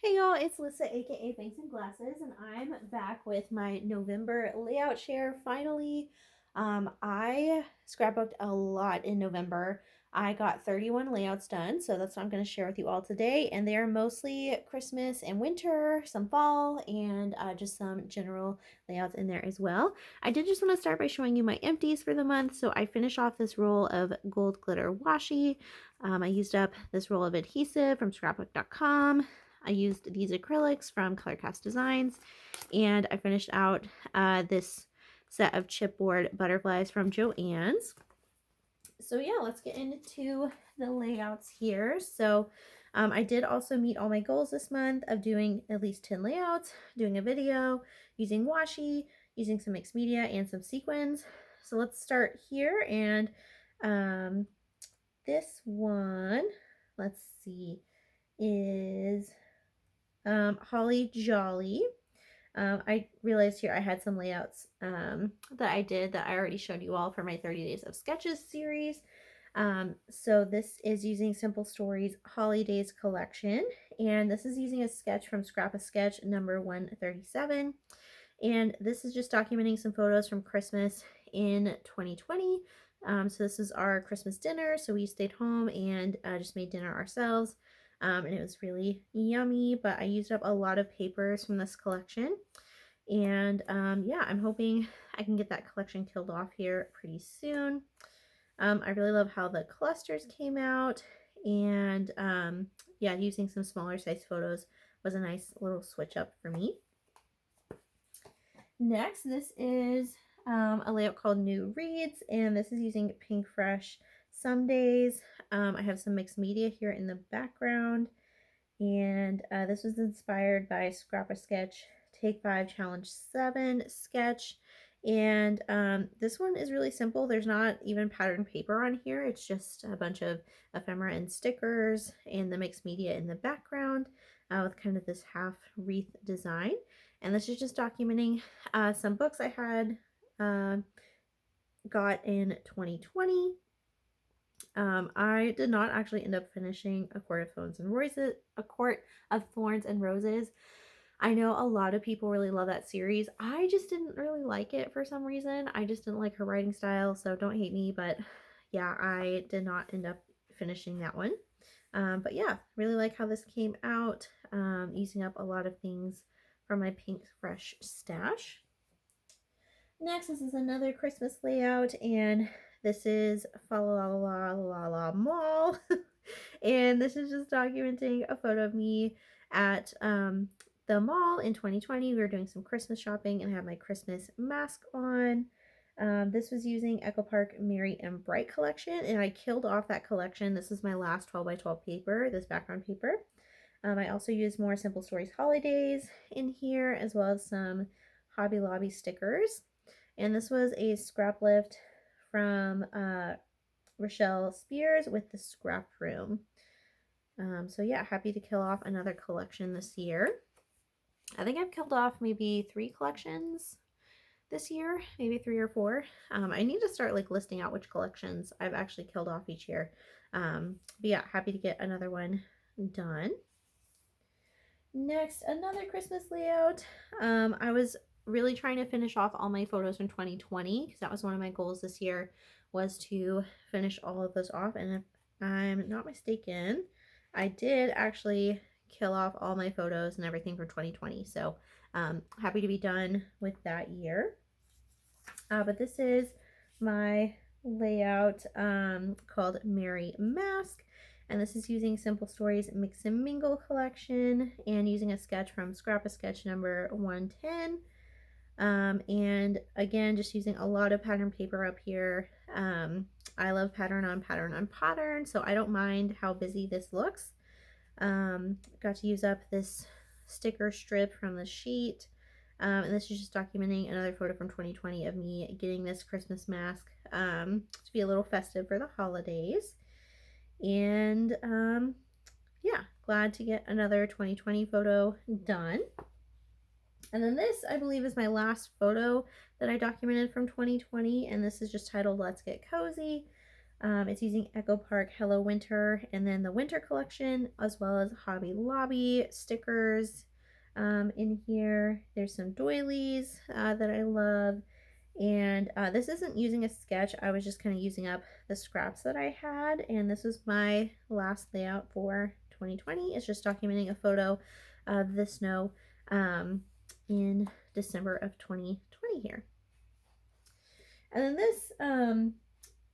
Hey y'all, it's Lissa aka Banks and Glasses, and I'm back with my November layout share finally. I scrapbooked a lot in November. I got 31 layouts done, so that's what I'm going to share with you all today. And they are mostly Christmas and winter, some fall, and just some general layouts in there as well. I did just want to start by showing you my empties for the month. So I finished off this roll of gold glitter washi. I used up this roll of adhesive from scrapbook.com. I used these acrylics from Colorcast Designs, and I finished out this set of chipboard butterflies from Joann's. So yeah, let's get into the layouts here. So I did also meet all my goals this month of doing at least 10 layouts, doing a video, using washi, using some mixed media and some sequins. So let's start here, and this one, let's see, is Holly Jolly. I realized here I had some layouts that I did that I already showed you all for my 30 Days of Sketches series. So this is using Simple Stories Holidays collection, and this is using a sketch from Scrap a Sketch number 137. And this is just documenting some photos from Christmas in 2020. So this is our Christmas dinner. So we stayed home and just made dinner ourselves. And it was really yummy, but I used up a lot of papers from this collection. And yeah, I'm hoping I can get that collection killed off here pretty soon. I really love how the clusters came out, and yeah, using some smaller size photos was a nice little switch up for me. Next, this is a layout called New Reads, and this is using Pinkfresh Some Days. I have some mixed media here in the background, and this was inspired by Scrap a Sketch Take 5 Challenge 7 sketch. And this one is really simple. There's not even pattern paper on here. It's just a bunch of ephemera and stickers and the mixed media in the background with kind of this half wreath design. And this is just documenting some books I had got in 2020. I did not actually end up finishing A Court of Thorns and Roses. A Court of Thorns and Roses. I know a lot of people really love that series. I just didn't really like it for some reason. I just didn't like her writing style, so don't hate me. But yeah, I did not end up finishing that one. But yeah, really like how this came out. Using up a lot of things from my Pinkfresh stash. Next, this is another Christmas layout, and this is Fa La La La La Mall. And this is just documenting a photo of me at the mall in 2020. We were doing some Christmas shopping, and I have my Christmas mask on. This was using Echo Park Merry and Bright collection, and I killed off that collection. This is my last 12 by 12 paper, this background paper. I also used more Simple Stories Holidays in here, as well as some Hobby Lobby stickers. And this was a scrap lift from Rachelle Spears with the Scraproom. So yeah, happy to kill off another collection this year. I think I've killed off maybe 3 collections this year, maybe 3 or 4. I need to start like listing out which collections I've actually killed off each year. But yeah, happy to get another one done. Next, another Christmas layout. I was really trying to finish off all my photos from 2020 because that was one of my goals this year, was to finish all of those off. And if I'm not mistaken, I did actually kill off all my photos and everything from 2020. So happy to be done with that year. But this is my layout called Merry Mask. And this is using Simple Stories Mix and Mingle collection and using a sketch from Scrap a Sketch number 110. And again, just using a lot of pattern paper up here. I love pattern on pattern on pattern, so I don't mind how busy this looks. Got to use up this sticker strip from the sheet. And this is just documenting another photo from 2020 of me getting this Christmas mask to be a little festive for the holidays. And yeah, glad to get another 2020 photo done. And then this, I believe, is my last photo that I documented from 2020, and this is just titled Let's Get Cozy. It's using Echo Park Hello Winter, and then the winter collection, as well as Hobby Lobby stickers in here. There's some doilies that I love. And this isn't using a sketch. I was just kind of using up the scraps that I had. And this was my last layout for 2020. It's just documenting a photo of the snow in December of 2020 here. And then this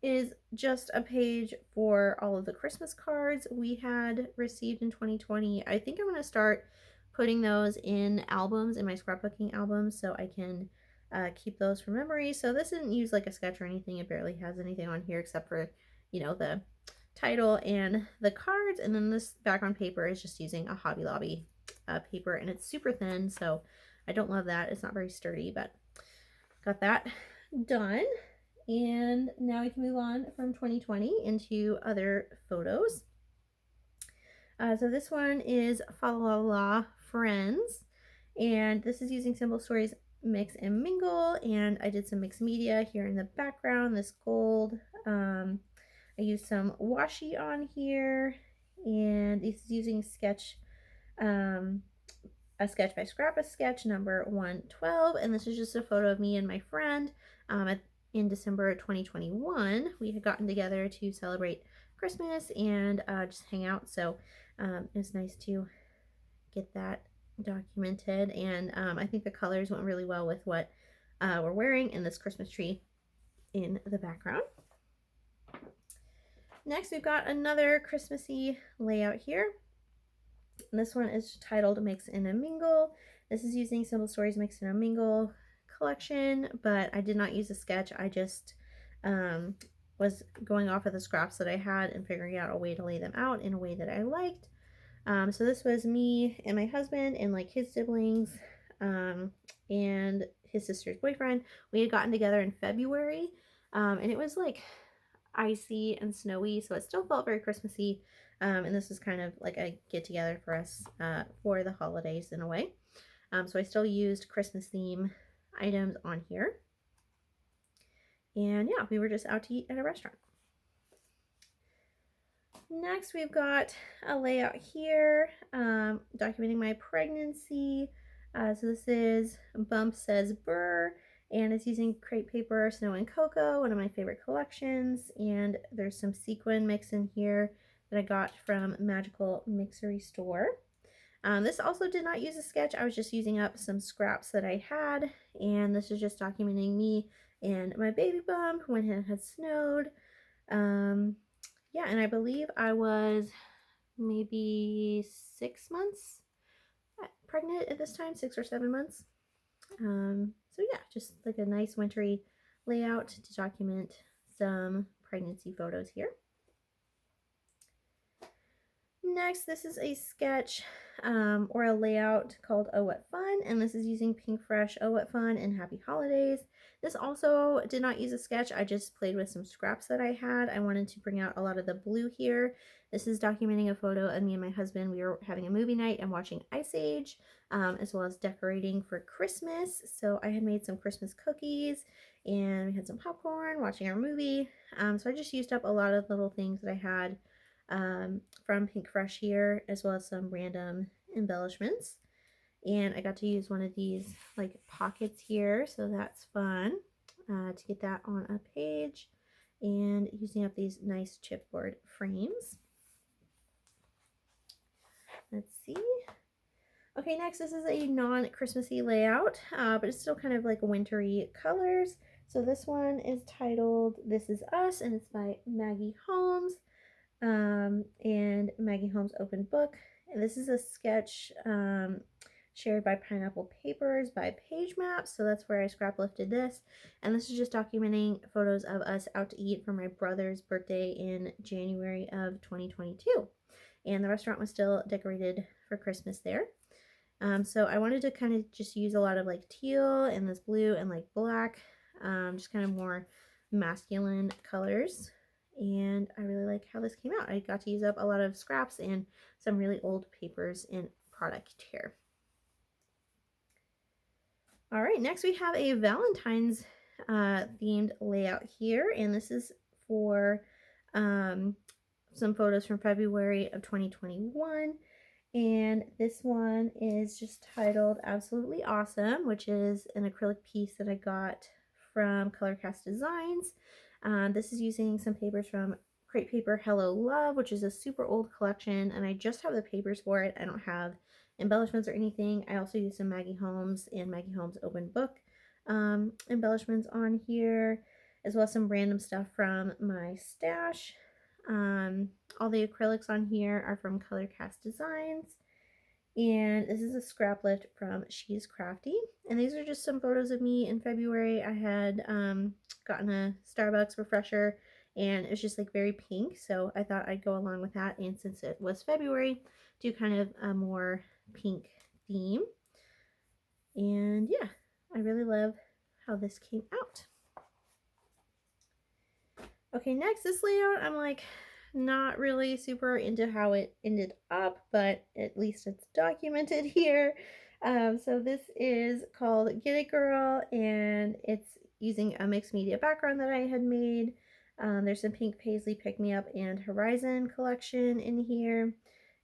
is just a page for all of the Christmas cards we had received in 2020. I think I'm going to start putting those in albums, in my scrapbooking albums, so I can keep those for memory. So this didn't use like a sketch or anything. It barely has anything on here except for, you know, the title and the cards. And then this background paper is just using a Hobby Lobby paper, and it's super thin, so I don't love that. It's not very sturdy, but got that done. And now we can move on from 2020 into other photos. So this one is Fa La La Friends, and this is using Simple Stories Mix and Mingle, and I did some mixed media here in the background, this gold. I used some washi on here, and this is using sketch, a sketch by Scrap, a sketch number 112, and this is just a photo of me and my friend in December 2021. We had gotten together to celebrate Christmas and just hang out, so it's nice to get that documented, and I think the colors went really well with what we're wearing and this Christmas tree in the background. Next, we've got another Christmassy layout here. And this one is titled Mix and a Mingle. This is using Simple Stories Mix and a Mingle collection, but I did not use a sketch. I just was going off of the scraps that I had and figuring out a way to lay them out in a way that I liked. So this was me and my husband and like his siblings and his sister's boyfriend. We had gotten together in February, and it was like icy and snowy, so it still felt very Christmassy. And this was kind of like a get together for us for the holidays in a way. So I still used Christmas theme items on here. And yeah, we were just out to eat at a restaurant. Next, we've got a layout here documenting my pregnancy. So this is Bump Says Burr, and it's using crepe paper, Snow and Cocoa, one of my favorite collections. And there's some sequin mix in here that I got from Magical Mixery Store. This also did not use a sketch. I was just using up some scraps that I had, and this is just documenting me and my baby bump when it had snowed. Yeah, and I believe I was maybe 6 months pregnant at this time, 6 or 7 months. So yeah, just like a nice wintry layout to document some pregnancy photos here. Next, this is a sketch or a layout called Oh What Fun, and this is using Pinkfresh Oh What Fun and Happy Holidays. This also did not use a sketch. I just played with some scraps that I had. I wanted to bring out a lot of the blue here. This is documenting a photo of me and my husband. We were having a movie night and watching Ice Age, as well as decorating for Christmas. So I had made some Christmas cookies, and we had some popcorn watching our movie. So I just used up a lot of little things that I had from Pinkfresh here, as well as some random embellishments. And I got to use one of these like pockets here, so that's fun to get that on a page, and using up these nice chipboard frames. Let's see. Okay, next, this is a non-Christmassy layout, but it's still kind of like wintry colors. So this one is titled This Is Us, and it's by Maggie Holmes. And Maggie Holmes Open Book. And this is a sketch shared by Pineapple Papers by Page Maps, so that's where I scrap lifted this. And this is just documenting photos of us out to eat for my brother's birthday in January of 2022. And the restaurant was still decorated for Christmas there. So I wanted to kind of just use a lot of like teal and this blue and like black, just kind of more masculine colors. And I really like how this came out. I got to use up a lot of scraps and some really old papers and product here. All right, next we have a Valentine's themed layout here, and this is for some photos from February of 2021. And this one is just titled Absolutely Awesome, which is an acrylic piece that I got from Colorcast Designs. This is using some papers from Crepe Paper Hello Love, which is a super old collection, and I just have the papers for it. I don't have embellishments or anything. I also use some Maggie Holmes and Maggie Holmes Open Book embellishments on here, as well as some random stuff from my stash. All the acrylics on here are from Colorcast Designs. And this is a scraplift from She's Crafty. And these are just some photos of me in February. I had gotten a Starbucks refresher and it was just like very pink. So I thought I'd go along with that. And since it was February, do kind of a more pink theme. And yeah, I really love how this came out. Okay, next, this layout, I'm like not really super into how it ended up, but at least it's documented here. So this is called Get It Girl, and it's using a mixed media background that I had made. There's some pink paisley pick me up and horizon collection in here,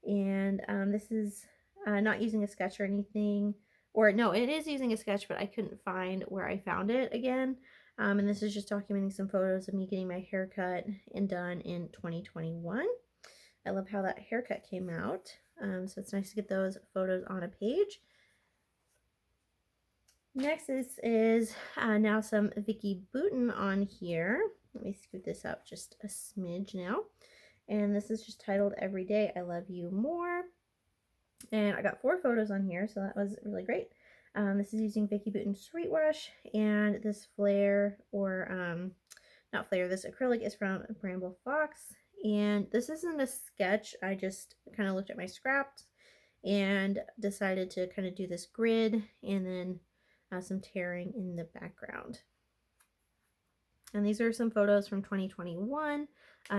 and this is not using a sketch or anything, or no, it is using a sketch, but I couldn't find where I found it again. And this is just documenting some photos of me getting my hair cut and done in 2021. I love how that haircut came out. So it's nice to get those photos on a page. Next is now some Vicky Bouton on here. Let me scoot this up just a smidge now. And this is just titled Every Day I Love You More. And I got 4 photos on here, so that was really great. This is using Vicky Bouton Sweet Wash, and this flare, or not flare, this acrylic is from Bramble Fox. And this isn't a sketch, I just kind of looked at my scraps and decided to kind of do this grid and then some tearing in the background. And these are some photos from 2021,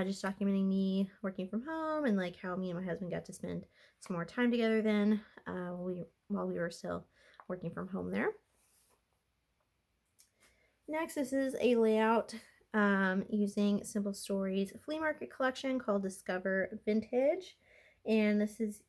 just documenting me working from home and like how me and my husband got to spend some more time together then while we were still working from home there. Next, this is a layout using Simple Stories flea market collection called Discover Vintage. And this is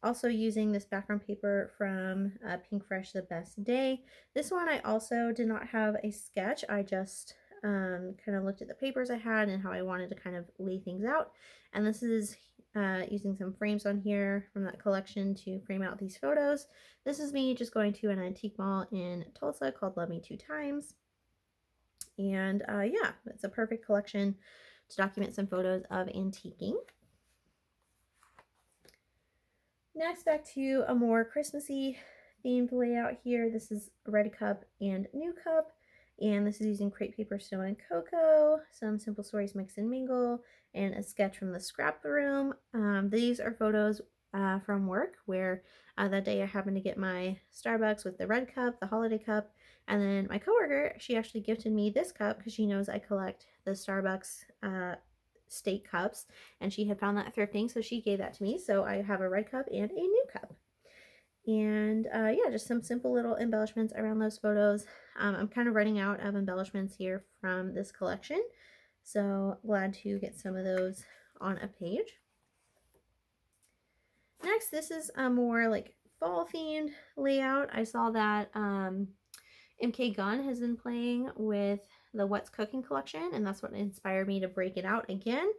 also using this background paper from Pinkfresh The Best Day. This one I also did not have a sketch. I just kind of looked at the papers I had and how I wanted to kind of lay things out. And this is using some frames on here from that collection to frame out these photos. This is me just going to an antique mall in Tulsa called Love Me 2 Times. And yeah, it's a perfect collection to document some photos of antiquing. Next, back to a more Christmassy themed layout here. This is Red Cup and New Cup, and this is using crepe paper, snow, and cocoa, some Simple Stories Mix and Mingle, and a sketch from the Scraproom. These are photos from work where that day I happened to get my Starbucks with the red cup, the holiday cup, and then my coworker, she actually gifted me this cup because she knows I collect the Starbucks state cups, and she had found that thrifting, so she gave that to me. So I have a red cup and a new cup. And yeah, just some simple little embellishments around those photos. I'm kind of running out of embellishments here from this collection, so glad to get some of those on a page. Next, this is a more like fall themed layout. I saw that MK Gunn has been playing with the What's Cooking collection, and that's what inspired me to break it out again.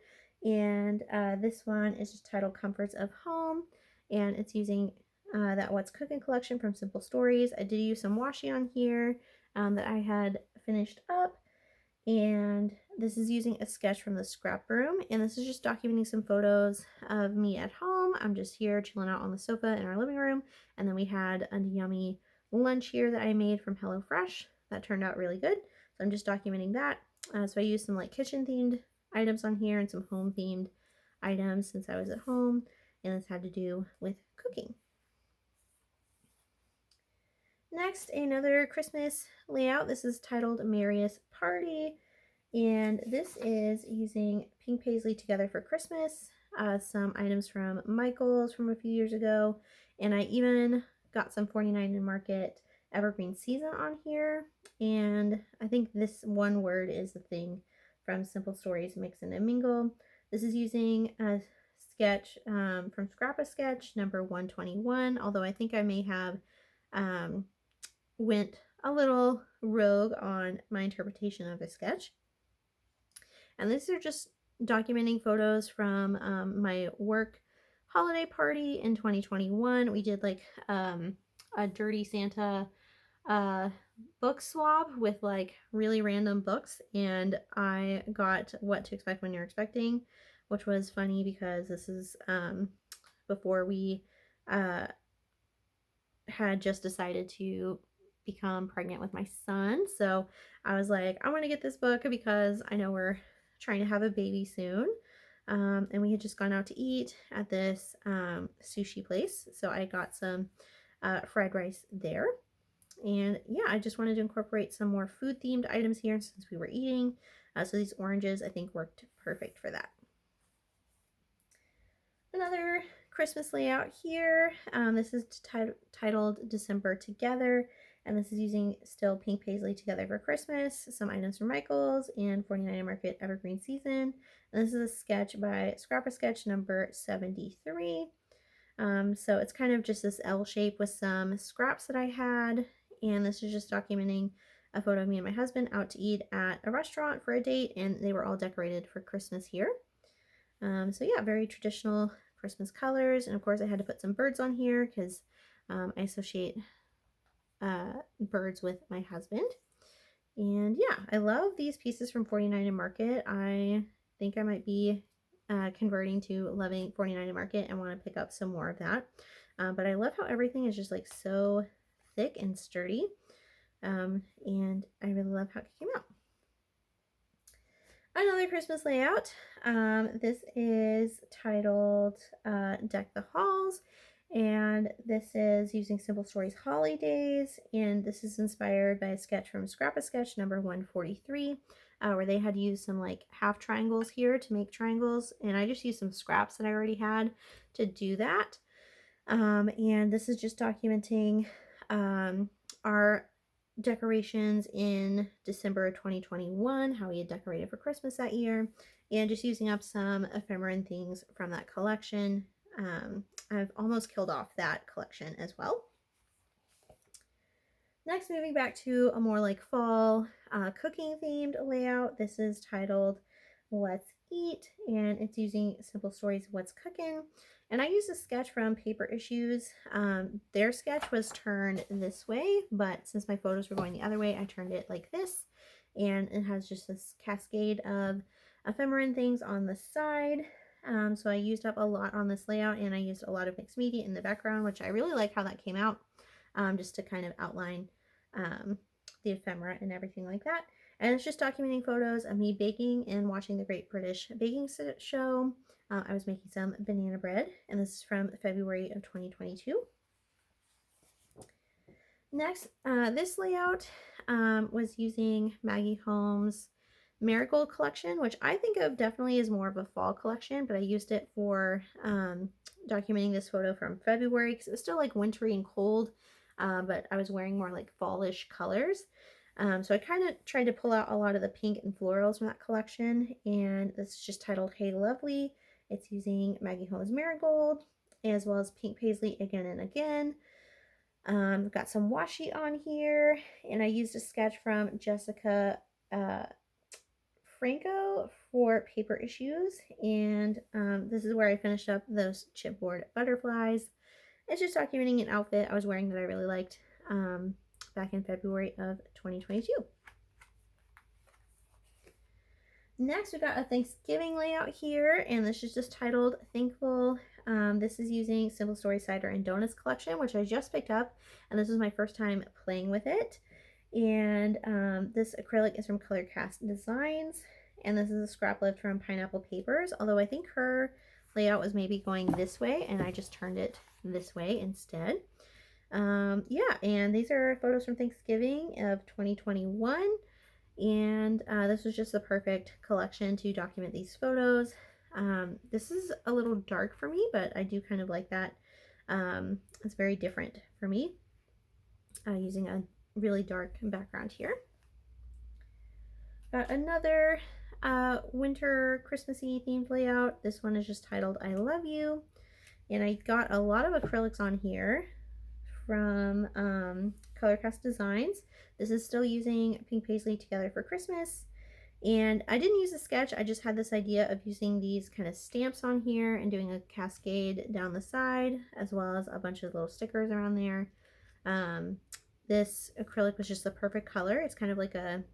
And this one is just titled Comforts of Home, and it's using that What's Cooking collection from Simple Stories. I did use some washi on here that I had finished up, and this is using a sketch from the Scraproom, and this is just documenting some photos of me at home. I'm just here chilling out on the sofa in our living room, and then we had a yummy lunch here that I made from HelloFresh that turned out really good, so I'm just documenting that. So I used some like kitchen themed items on here and some home themed items since I was at home, and this had to do with cooking. Next, another Christmas layout. This is titled Merriest Party, and this is using pink paisley together for Christmas, some items from Michael's from a few years ago, and I even got some 49 in Market Evergreen Season on here, and I think this one word is the thing from Simple Stories Mix A-Mingle. This is using a sketch from Scrapbook sketch number 121, although I think I may have went a little rogue on my interpretation of the sketch. And these are just documenting photos from my work holiday party in 2021. We did like a Dirty Santa book swap with like really random books, and I got What to Expect When You're Expecting, which was funny because this is before we had just decided to become pregnant with my son. So I was like, I want to get this book because I know we're trying to have a baby soon. And we had just gone out to eat at this sushi place. So I got some fried rice there. And yeah, I just wanted to incorporate some more food themed items here since we were eating. So these oranges I think worked perfect for that. Another Christmas layout here. This is titled December Together, and this is using still pink paisley Together for Christmas, some items from Michael's, and 49 Market Evergreen Season. And this is a sketch by Scrapbook sketch number 73. So it's kind of just this L shape with some scraps that I had, and this is just documenting a photo of me and my husband out to eat at a restaurant for a date, and they were all decorated for Christmas here. So yeah, very traditional Christmas colors, and of course I had to put some birds on here because I associate birds with my husband. And yeah, I love these pieces from 49 Market. I think I might be converting to loving 49 Market and want to pick up some more of that. But I love how everything is just like so thick and sturdy. And I really love how it came out. Another Christmas layout. This is titled Deck the Halls, and this is using Simple Stories Holidays, and this is inspired by a sketch from Scrapbook sketch number 143, where they had used some like half triangles here to make triangles, and I just used some scraps that I already had to do that. And this is just documenting our decorations in December of 2021, how we had decorated for Christmas that year, and just using up some ephemeral things from that collection. I've almost killed off that collection as well. Next, moving back to a more like fall cooking themed layout. This is titled Let's Eat, and it's using Simple Stories What's Cooking. And I used a sketch from Paper Issues. Their sketch was turned this way, but since my photos were going the other way, I turned it like this. And it has just this cascade of ephemeral things on the side. So I used up a lot on this layout, and I used a lot of mixed media in the background, which I really like how that came out, just to kind of outline the ephemera and everything like that. And it's just documenting photos of me baking and watching the Great British Baking Show. I was making some banana bread, and this is from February of 2022. Next, this layout was using Maggie Holmes' Marigold collection, which I think of definitely as more of a fall collection, but I used it for documenting this photo from February because it was still like wintry and cold, but I was wearing more like fallish colors. So I kind of tried to pull out a lot of the pink and florals from that collection, and this is just titled Hey Lovely. It's using Maggie Holmes Marigold as well as pink paisley again and again. Got some washi on here, and I used a sketch from Jessica Franco for Paper Issues, and this is where I finished up those chipboard butterflies. It's just documenting an outfit I was wearing that I really liked back in February of 2022. Next, we got a Thanksgiving layout here, and this is just titled Thankful. This is using Simple Story Cider and Donuts collection, which I just picked up, and this is my first time playing with it. And this acrylic is from Color Cast Designs, and this is a scrap lift from Pineapple Papers, although I think her layout was maybe going this way, and I just turned it this way instead. Yeah, and these are photos from Thanksgiving of 2021. And this was just the perfect collection to document these photos. This is a little dark for me, but I do kind of like that. It's very different for me, using a really dark background here. Got another winter Christmassy themed layout. This one is just titled I Love You. And I got a lot of acrylics on here from Colorcast Designs. This is still using Pink Paisley Together for Christmas. And I didn't use a sketch, I just had this idea of using these kind of stamps on here and doing a cascade down the side, as well as a bunch of little stickers around there. This acrylic was just the perfect color. It's kind of like a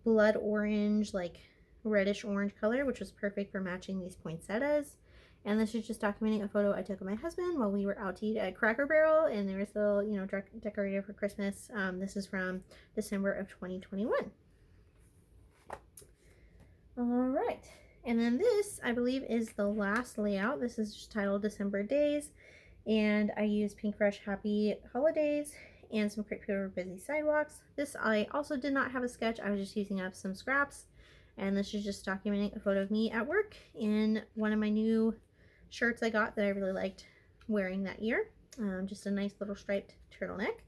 blood orange, like reddish orange color, which was perfect for matching these poinsettias. And this is just documenting a photo I took of my husband while we were out to eat at Cracker Barrel, and they were still, you know, decorated for Christmas. This is from December of 2021. All right, and then this, I believe, is the last layout. This is just titled December Days, and I used Pinkfresh Happy Holidays and some Crepe Paper Busy Sidewalks. This I also did not have a sketch. I was just using up some scraps, and this is just documenting a photo of me at work in one of my new shirts I got that I really liked wearing that year. Just a nice little striped turtleneck.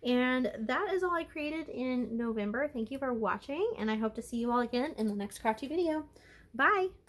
And that is all I created in November. Thank you for watching, and I hope to see you all again in the next crafty video. Bye!